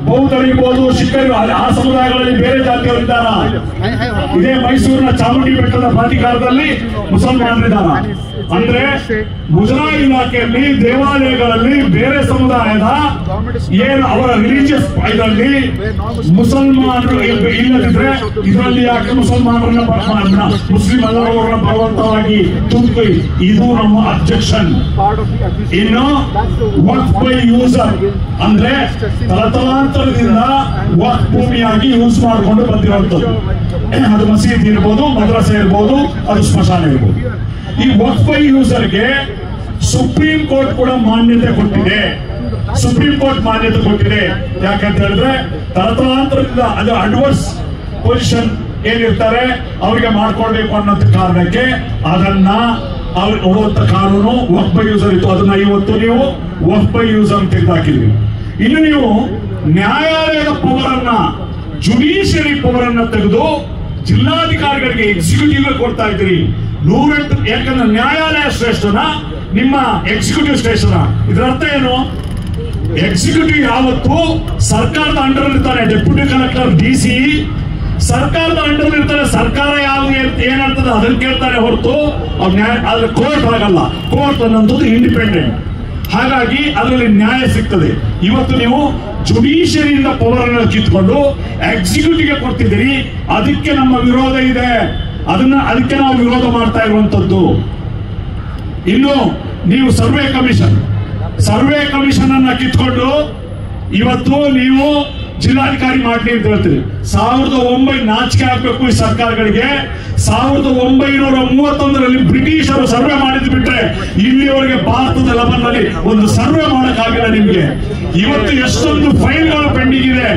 ಬೌದ್ಧರಿರ್ಬೋದು, ಸಿಖ್ಖರು, ಆ ಸಮುದಾಯಗಳಲ್ಲಿ ಬೇರೆ ಜಾತಿಯವರಿದ್ದಾರ. ಇದೇ ಮೈಸೂರಿನ ಚಾಮುಂಡಿ ಬೆಟ್ಟದ ಪ್ರಾಧಿಕಾರದಲ್ಲಿ ಮುಸಲ್ಮಾನರಿದ್ದಾರ. ಅಂದ್ರೆ ಮುಜರಾಯಿ ಇಲಾಖೆಯಲ್ಲಿ ದೇವಾಲಯಗಳಲ್ಲಿ ಬೇರೆ ಸಮುದಾಯದ ಏನು ಅವರ ರಿಲಿಜಿಯಸ್ ಇದರಲ್ಲಿ ಮುಸಲ್ಮಾನರು ಇಲ್ಲದಿದ್ರೆ ಇದರಲ್ಲಿ ಯಾಕೆ ಮುಸಲ್ಮಾನರನ್ನ ಮುಸ್ಲಿಂ ಅಲ್ಲವರನ್ನ ಬಲವಂತವಾಗಿ ತುಂಬಿ, ಇದು ನಮ್ಮ ಅಬ್ಜೆಕ್ಷನ್. ಇನ್ನು ವಕ್ಫ್ ಬೈ ಯೂಸರ್ ಅಂದ್ರೆ ತಲತಲಾಂತರದಿಂದ ವಕ್ಫ್ ಭೂಮಿಯಾಗಿ ಯೂಸ್ ಮಾಡಿಕೊಂಡು ಬಂದಿರುವಂತದ್ದು. ಅದು ಮಸೀದಿ ಇರ್ಬೋದು, ಮದ್ರಸೆ ಇರ್ಬೋದು, ಅದು ಸ್ಮಶಾನ ಇರ್ಬೋದು. ಈ ವಕ್ಫ್ ಬೈ ಯೂಸರ್ಗೆ ಸುಪ್ರೀಂ ಕೋರ್ಟ್ ಕೂಡ ಮಾನ್ಯತೆ ಕೊಟ್ಟಿದೆ. ಸುಪ್ರೀಂ ಕೋರ್ಟ್ ಮಾನ್ಯತೆ ಕೊಟ್ಟಿದೆ. ಯಾಕಂತ ಹೇಳಿದ್ರೆ ತಲತಲಾಂತರದಿಂದ ಅದು ಅಡ್ವರ್ಸ್ ಪೊಸಿಷನ್ ಏನಿರ್ತಾರೆ ಅವ್ರಿಗೆ ಮಾಡ್ಕೊಳ್ಬೇಕು ಅನ್ನೋ ಕಾರಣಕ್ಕೆ ಅದನ್ನ ಅವ್ರು ನೋಡುವಂತ ಕಾನೂನು ವಕ್ಫ್ ಬೈ ಯೂಸರ್ ಇತ್ತು. ಅದನ್ನ ಇವತ್ತು ನೀವು ವಕ್ಫ್ ಬೈ ಯೂಸರ್ ತೆಗೆದುಹಾಕಿದ್ವಿ. ಇನ್ನು ನೀವು ನ್ಯಾಯಾಲಯದ ಪವರ್ ಅನ್ನ, ಜುಡಿಷಿಯರಿ ಪವರ್ ಅನ್ನ ತೆಗೆದು ಜಿಲ್ಲಾಧಿಕಾರಿಗಳಿಗೆ ಎಕ್ಸಿಕ್ಯೂಟಿವ್ ಕೊಡ್ತಾ ಇದ್ದೀರಿ. 108. ಯಾಕಂದ್ರೆ ನ್ಯಾಯಾಲಯ ಶ್ರೇಷ್ಠನ, ನಿಮ್ಮ ಎಕ್ಸಿಕ್ಯೂಟಿವ್ ಶ್ರೇಷ್ಠನ. ಇದರ ಅರ್ಥ ಏನು? ಎಕ್ಸಿಕ್ಯೂಟಿವ್ ಯಾವತ್ತು ಸರ್ಕಾರದ ಅಂಡರ್ ಇರ್ತಾರೆ. ಡೆಪ್ಯೂಟಿ ಕಲೆಕ್ಟರ್, ಡಿಸಿ ಸರ್ಕಾರದ ಅಂಡರ್ ಇರ್ತಾರೆ. ಸರ್ಕಾರ ಯಾವ್ದು ಏನಾಗ್ತದೆ ಅದನ್ನ ಕೇಳ್ತಾರೆ ಹೊರತು ಅದ್ರ ಕೋರ್ಟ್ ಆಗಲ್ಲ. ಕೋರ್ಟ್ ಅನ್ನೋದು ಇಂಡಿಪೆಂಡೆಂಟ್. ಹಾಗಾಗಿ ಅದರಲ್ಲಿ ನ್ಯಾಯ ಸಿಗ್ತದೆ. ಇವತ್ತು ನೀವು ಜುಡಿಷಿಯರಿಯಿಂದ ಪವರ್ ಅನ್ನು ಕಿತ್ಕೊಂಡು ಎಕ್ಸಿಕ್ಯೂಟಿವ್ಗೆ ಕೊಡ್ತಿದ್ದೀರಿ. ಅದಕ್ಕೆ ನಮ್ಮ ವಿರೋಧ ಇದೆ. ಅದಕ್ಕೆ ನಾವು ವಿರೋಧ ಮಾಡ್ತಾ ಇರುವಂತದ್ದು. ಇನ್ನು ನೀವು ಸರ್ವೆ ಕಮಿಷನ್ ಅನ್ನ ಕಿತ್ಕೊಂಡು ಇವತ್ತು ನೀವು ಜಿಲ್ಲಾಧಿಕಾರಿ ಮಾಡ್ಲಿ ಅಂತ ಹೇಳ್ತೀರಿ. 1900 ನಾಚಿಕೆ ಆಗ್ಬೇಕು ಈ ಸರ್ಕಾರಗಳಿಗೆ. 1931ರಲ್ಲಿ ಬ್ರಿಟಿಷರು ಸರ್ವೆ ಮಾಡಿದ್ ಬಿಟ್ರೆ ಇಲ್ಲಿವರೆಗೆ ಭಾರತದ ಲೆವೆಲ್ನಲ್ಲಿ ಒಂದು ಸರ್ವೆ ಮಾಡಕ್ಕಾಗಿಲ್ಲ ನಿಮ್ಗೆ. ಇವತ್ತು ಎಷ್ಟೊಂದು ಫೈಲ್ಗಳು ಪೆಂಡಿಂಗ್ ಇದೆ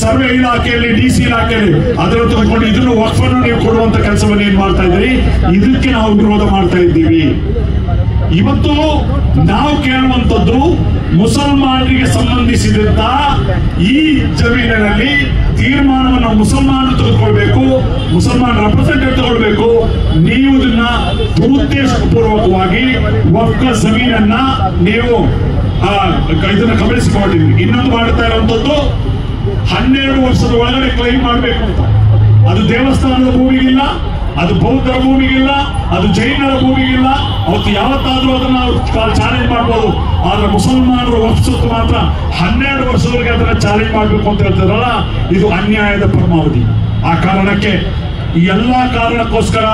ಸರ್ವೆ ಇಲಾಖೆಯಲ್ಲಿ, ಡಿಸಿ ಇಲಾಖೆಯಲ್ಲಿ. ಅದನ್ನು ತಗೊಂಡು ಇದನ್ನು ವಕ್ಫ್ ಅನ್ನು ನೀವು ಕೊಡುವಂತ ಕೆಲಸವನ್ನು ಏನ್ ಮಾಡ್ತಾ ಇದ್ದೀರಿ? ಇದಕ್ಕೆ ನಾವು ವಿರೋಧ ಮಾಡ್ತಾ ಇದ್ದೀವಿ. ಇವತ್ತು ನಾವು ಕೇಳುವಂತದ್ದು ಮುಸಲ್ಮಾನರಿಗೆ ಸಂಬಂಧಿಸಿದಂತ ಈ ಜಮೀನಿನಲ್ಲಿ ತೀರ್ಮಾನವನ್ನು ಮುಸಲ್ಮಾನರು ತೆಗೆದುಕೊಳ್ಬೇಕು, ಮುಸಲ್ಮಾನ ರೆಪ್ರೆಸೆಂಟೇಟಿವ್ ತಗೊಳ್ಬೇಕು. ನೀವು ಇದನ್ನ ದುರುದ್ದೇಶಪೂರ್ವಕವಾಗಿ ವಕ್ಫ್ ಜಮೀನನ್ನ ನೀವು ಇದನ್ನ ಗಮನಿಸಿಕೊಂಡಿದ್ವಿ. ಇನ್ನೊಂದು ಮಾಡ್ತಾ ಇರುವಂತದ್ದು 12 ವರ್ಷದ ಒಳಗಡೆ ಕ್ಲೈಮ್ ಮಾಡಬೇಕು ಅಂತ. ಅದು ದೇವಸ್ಥಾನದ ಭೂಮಿಗಿಲ್ಲ, ಅದು ಬೌದ್ಧರ ಭೂಮಿಗಿಲ್ಲ, ಅದು ಜೈನರ ಭೂಮಿಗಿಲ್ಲ. ಅವತ್ತು ಯಾವತ್ತಾದ್ರೂ ಅದನ್ನ ಚಾಲೆಂಜ್ ಮಾಡ್ಬೋದು. ಆದ್ರೆ ಮುಸಲ್ಮಾನರು ವಕ್ಫ್ ಸ್ವತ್ತು ಮಾತ್ರ 12 ವರ್ಷದವರೆಗೆ ಅದನ್ನ ಚಾಲೆಂಜ್ ಮಾಡಬೇಕು ಅಂತ ಹೇಳ್ತಾರಲ್ಲ, ಇದು ಅನ್ಯಾಯದ ಪರಮಾವಧಿ. ಆ ಕಾರಣಕ್ಕೆ ಈ ಎಲ್ಲಾ ಕಾರಣಕ್ಕೋಸ್ಕರ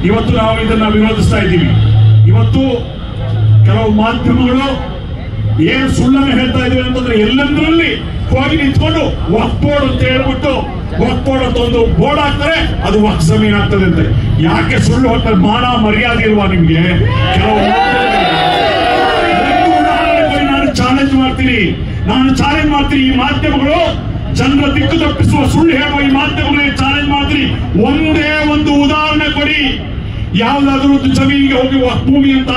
ಇವತ್ತು ನಾವು ಇದನ್ನ ವಿರೋಧಿಸ್ತಾ ಇದ್ದೀವಿ. ಇವತ್ತು ಕೆಲವು ಮಾಧ್ಯಮಗಳು ಏನು ಸುಳ್ಳನ್ನು ಹೇಳ್ತಾ ಇದ್ದೀವಿ ಅಂತಂದ್ರೆ ಎಲ್ಲಂದ್ರಲ್ಲಿ ಹೋಗಿ ನಿಂತ್ಕೊಂಡು ವಕ್ಫ್ ಬೋರ್ಡ್ ಅಂತ ಹೇಳ್ಬಿಟ್ಟು ವಕ್ಫ್ ಬೋರ್ಡ್ ಅಂತ ಒಂದು ಬೋರ್ಡ್ ಹಾಕ್ತಾರೆ, ಅದು ವಕ್ಫ್ ಜಮೀನ್ ಆಗ್ತದೆ ಅಂತ. ಯಾಕೆ ಸುಳ್ಳು ಹೇಳ್ತಾರೆ? ಮಾನ ಮರ್ಯಾದೆ ಇಲ್ವಾ ನಿಮ್ಗೆ? ಕೆಲವು ನಾನು ಚಾಲೆಂಜ್ ಮಾಡ್ತೀನಿ. ಈ ಮಾಧ್ಯಮಗಳು ಜನರ ದಿಕ್ಕು ತಪ್ಪಿಸುವ ಸುಳ್ಳು ಹೇಳುವ ಈ ಮಾಧ್ಯಮಗಳಿಗೆ ಚಾಲೆಂಜ್ ಮಾಡ್ತೀನಿ. ಒಂದೇ ಒಂದು ಉದಾಹರಣೆ ಕೊಡಿ. ಯಾವ್ದಾದ್ರು ಜಮೀನಿಗೆ ಹೋಗಿ ವಕ್ಫ್ ಭೂಮಿ ಅಂತ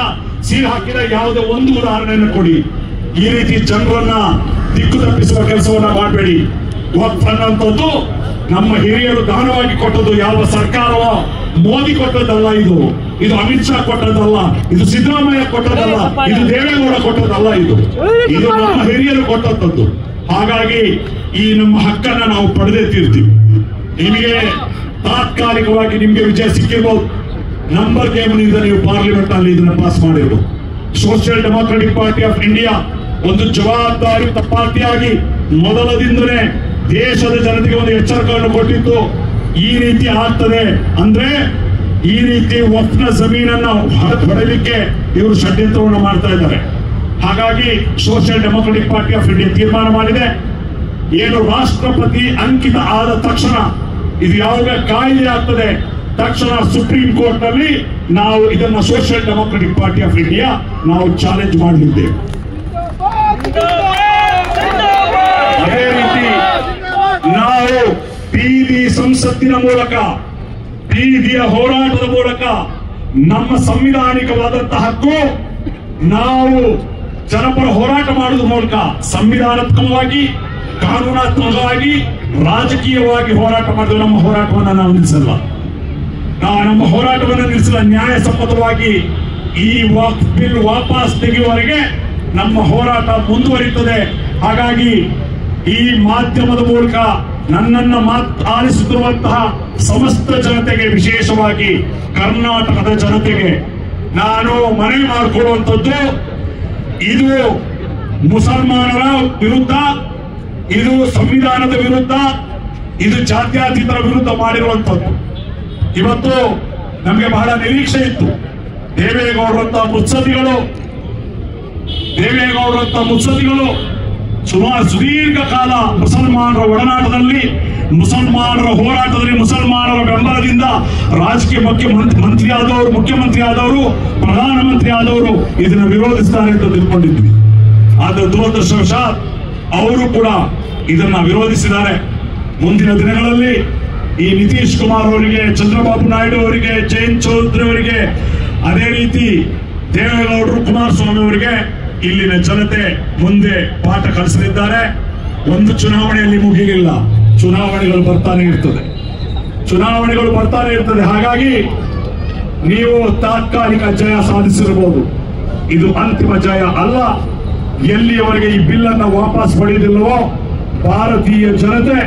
ಸೀಲ್ ಹಾಕಿದ ಯಾವುದೇ ಒಂದು ಉದಾಹರಣೆಯನ್ನು ಕೊಡಿ. ಈ ರೀತಿ ಜನರನ್ನ ದಿಕ್ಕು ತಪ್ಪಿಸುವ ಕೆಲಸವನ್ನ ಮಾಡಬೇಡಿ. ವಕ್ಫ್ ಅನ್ನುವಂಥದ್ದು ನಮ್ಮ ಹಿರಿಯರು ದಾನವಾಗಿ ಕೊಟ್ಟದ್ದು. ಯಾವ ಸರ್ಕಾರವ ಮೋದಿ ಕೊಟ್ಟದ್ದಲ್ಲ, ಇದು ಅಮಿತ್ ಶಾ ಕೊಟ್ಟದ್ದಲ್ಲ, ಇದು ಸಿದ್ದರಾಮಯ್ಯ ಕೊಟ್ಟದ್ದಲ್ಲ, ಇದು ದೇವೇಗೌಡ ಕೊಟ್ಟದ್ದಲ್ಲ, ಇದು ನಮ್ಮ ಹಿರಿಯರು ಕೊಟ್ಟದ್ದು. ಹಾಗಾಗಿ ಈ ನಮ್ಮ ಹಕ್ಕನ್ನ ನಾವು ಪಡೆದೇ ತೀರ್ತೀವಿ. ನಿಮಗೆ ತಾತ್ಕಾಲಿಕವಾಗಿ ನಿಮ್ಗೆ ವಿಜಯ ಸಿಕ್ಕಿರ್ಬೋದು. ನಂಬರ್ ಗೇಮ್ನಿಂದ ನೀವು ಪಾರ್ಲಿಮೆಂಟ್ ಅಲ್ಲಿ ಇದನ್ನ ಪಾಸ್ ಮಾಡಿರ್ಬೋದು. Social democratic party of India ಒಂದು ಜವಾಬ್ದಾರಿಯುತ ಪಾರ್ಟಿಯಾಗಿ ಮೊದಲದಿಂದಲೇ ದೇಶದ ಜನತೆಗೆ ಒಂದು ಎಚ್ಚರಿಕೆಯನ್ನು ಕೊಟ್ಟಿತ್ತು. ಈ ರೀತಿ ಆಗ್ತದೆ ಅಂದ್ರೆ ಈ ರೀತಿ ವಕ್ಫ್ನ ಜಮೀನನ್ನ ಹೊಡೆಯಲಿಕ್ಕೆ ಇವರು ಷಡ್ಯಂತ್ರವನ್ನು ಮಾಡ್ತಾ ಇದ್ದಾರೆ. ಹಾಗಾಗಿ social democratic party of India ತೀರ್ಮಾನ ಮಾಡಿದೆ, ಏನು ರಾಷ್ಟ್ರಪತಿ ಅಂಕಿತ ಆದ ತಕ್ಷಣ ಇದು ಯಾವಾಗ ಕಾಯ್ದೆ ಆಗ್ತದೆ ತಕ್ಷಣ ಸುಪ್ರೀಂ ಕೋರ್ಟ್ ನಲ್ಲಿ ನಾವು ಇದನ್ನ social democratic party of India ನಾವು ಚಾಲೆಂಜ್ ಮಾಡಲಿದ್ದೇವೆ. ಅದೇ ರೀತಿ ನಾವು ಬೀದಿ ಸಂಸತ್ತಿನ ಮೂಲಕ, ಬೀದಿಯ ಹೋರಾಟದ ಮೂಲಕ ನಮ್ಮ ಸಂವಿಧಾನಿಕವಾದಂತಹ ಹಕ್ಕು ನಾವು ಜನಪರ ಹೋರಾಟ ಮಾಡುವುದರ ಮೂಲಕ ಸಂವಿಧಾನಾತ್ಮಕವಾಗಿ, ಕಾನೂನಾತ್ಮಕವಾಗಿ, ರಾಜಕೀಯವಾಗಿ ಹೋರಾಟ ಮಾಡಿದ ನಮ್ಮ ಹೋರಾಟವನ್ನು ನಾವು ನಿಲ್ಲಿಸಲ್ಲ. ನಮ್ಮ ಹೋರಾಟವನ್ನು ನಿಲ್ಲಿಸಲ್ಲ. ನ್ಯಾಯಸಮ್ಮತವಾಗಿ ಈ ವಕ್ಫ್ ಬಿಲ್ ವಾಪಸ್ ತೆಗೆಯುವವರೆಗೆ ನಮ್ಮ ಹೋರಾಟ ಮುಂದುವರಿಯುತ್ತದೆ. ಹಾಗಾಗಿ ಈ ಮಾಧ್ಯಮದ ಮೂಲಕ ನನ್ನನ್ನು ಆಲಿಸುತ್ತಿರುವಂತಹ ಸಮಸ್ತ ಜನತೆಗೆ, ವಿಶೇಷವಾಗಿ ಕರ್ನಾಟಕದ ಜನತೆಗೆ ನಾನು ಮನವಿ ಮಾಡಿಕೊಳ್ಳುವಂಥದ್ದು, ಇದು ಮುಸಲ್ಮಾನರ ವಿರುದ್ಧ, ಇದು ಸಂವಿಧಾನದ ವಿರುದ್ಧ, ಇದು ಜಾತ್ಯತೀತರ ವಿರುದ್ಧ ಮಾಡಿರುವಂಥದ್ದು. ಇವತ್ತು ನಮಗೆ ಬಹಳ ನಿರೀಕ್ಷೆ ಇತ್ತು. ದೇವೇಗೌಡರಂತ ಮುತ್ಸದಿಗಳು ಸುಮಾರು ಸುದೀರ್ಘ ಕಾಲ ಮುಸಲ್ಮಾನರ ಒಡನಾಟದಲ್ಲಿ, ಮುಸಲ್ಮಾನರ ಹೋರಾಟದಲ್ಲಿ, ಮುಸಲ್ಮಾನರ ಬೆಂಬಲದಿಂದ ರಾಜಕೀಯ ಮುಖ್ಯಮಂತ್ರಿ ಆದವರು, ಪ್ರಧಾನಮಂತ್ರಿ ಆದವರು ಇದನ್ನು ವಿರೋಧಿಸ್ತಾರೆ ಅಂತ ತಿಳ್ಕೊಂಡಿದ್ವಿ. ಆದ್ರೆ ದುರದೃಷ್ಟವಶಾತ್ ಅವರು ಕೂಡ ಇದನ್ನ ವಿರೋಧಿಸಿದ್ದಾರೆ. ಮುಂದಿನ ದಿನಗಳಲ್ಲಿ ಈ ನಿತೀಶ್ ಕುಮಾರ್ ಅವರಿಗೆ, ಚಂದ್ರಬಾಬು ನಾಯ್ಡು ಅವರಿಗೆ, ಜಯಂತ್ ಚೌಧರಿ ಅವರಿಗೆ, ಅದೇ ರೀತಿ ದೇವೇಗೌಡರು, ಕುಮಾರಸ್ವಾಮಿ ಅವರಿಗೆ ಇಲ್ಲಿನ ಜನತೆ ಮುಂದೆ ಪಾಠ ಕಲಿಸಲಿದ್ದಾರೆ. ಒಂದು ಚುನಾವಣೆಯಲ್ಲಿ ಮುಗಿಯಿಲ್ಲ, ಚುನಾವಣೆಗಳು ಬರ್ತಾನೆ ಇರ್ತದೆ. ಹಾಗಾಗಿ ನೀವು ತಾತ್ಕಾಲಿಕ ಜಯ ಸಾಧಿಸಿರಬಹುದು, ಇದು ಅಂತಿಮ ಜಯ ಅಲ್ಲ. ಎಲ್ಲಿಯವರೆಗೆ ಈ ಬಿಲ್ ಅನ್ನ ವಾಪಸ್ ಪಡೆಯುವುದಿಲ್ಲವೋ ಭಾರತೀಯ ಜನತೆ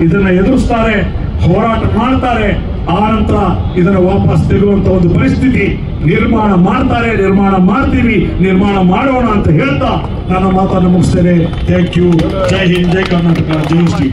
ಇದನ್ನ ಎದುರಿಸ್ತಾರೆ, ಹೋರಾಟ ಮಾಡ್ತಾರೆ. ಆ ನಂತರ ಇದನ್ನ ವಾಪಸ್ ತೆಗೆಯುವಂತ ಒಂದು ಪರಿಸ್ಥಿತಿ ನಿರ್ಮಾಣ ಮಾಡ್ತೀವಿ, ನಿರ್ಮಾಣ ಮಾಡೋಣ ಅಂತ ಹೇಳ್ತಾ ನನ್ನ ಮಾತನ್ನು ಮುಗಿಸ್ತೇನೆ. Thank you. ಜೈ ಹಿಂದ್, ಜೈ ಕರ್ನಾಟಕ, ಜೈ ಶ್ರೀ.